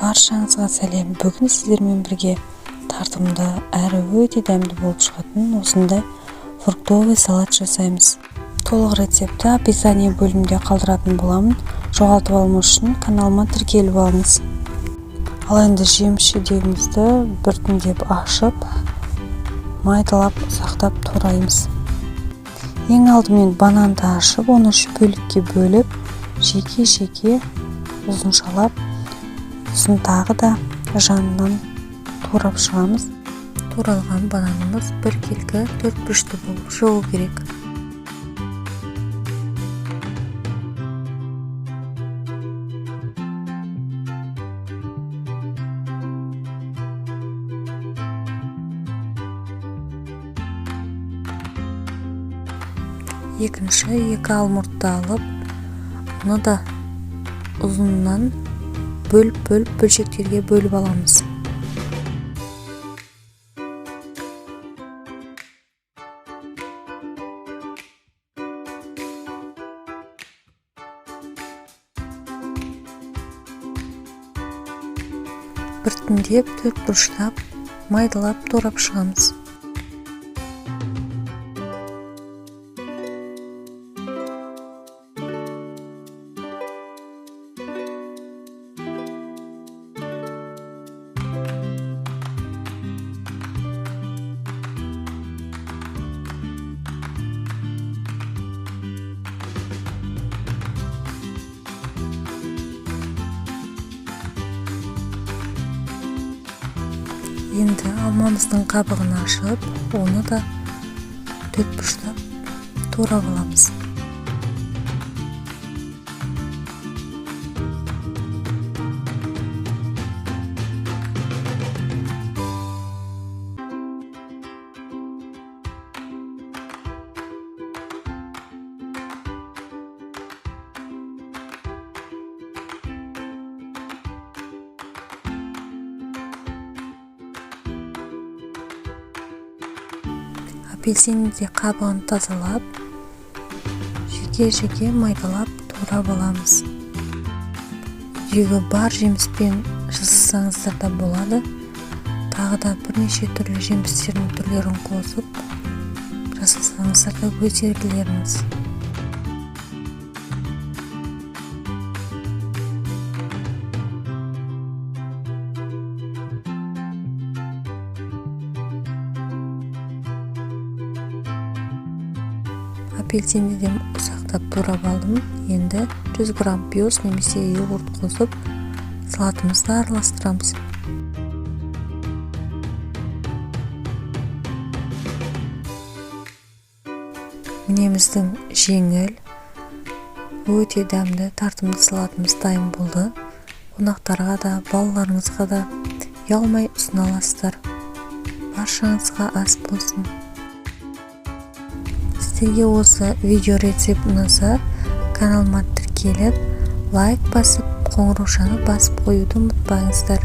Баршаңызға сәлем. Бүгін сіздермен бірге тартымды әрі өте дәмді болып шығатын осындай фруктовый салат жасаймыз. Толық рецепті описание бөлімінде қалдыратын боламын. Жоғалтып алмау үшін каналыма тіркеліп алыңыз. Ал енді жеміс-жидегімізді біртіндеп ашып, майдалап сақтап тураймыз. Ең алдымен бананды ашып, оны 3 бөлікке бөліп, жеке-жеке ұзыншалап, сосын тағы да жанынан турап шығамыз. Туралған бананымыз бір келкі 4 бұрышты болып шығу керек. Екінші 2 алмұртты алып, оны да ұзыннан бөліп бөлшектерге бөліп аламыз. Біртіндеп 4 бұрыштап, майдалап турап шығамыз. Енді алмамыздың қабығын ашып, оны да 4 бұрыштап турап аламыз. Апельсинді қабығын тазалап, жеке-жеке майдалап турап аламыз. Үйдегі бар жеміспен жасасаңыздар да болады. Тағы да бірнеше түрлі жемістердің түрлерін қосып жасасаңыздар да өздеріңіз. Апельсинді де ұсақтап турап алдым. Енді 100 грамм биос немесе йогурт қосып, салатымызды араластырамыз. Мінеміздің жеңіл, өте дәмді, тартымды салатымыз дайын болды. Қонақтарға да, балаларыңызға да ұялмай ұсына аласыздар. Баршаңызға ас болсын. Сіздерге осы видео рецепт ұнаса, каналыма тіркеліп, лайк басып, қоңыраушаны басып қоюды ұмытпаңыздар.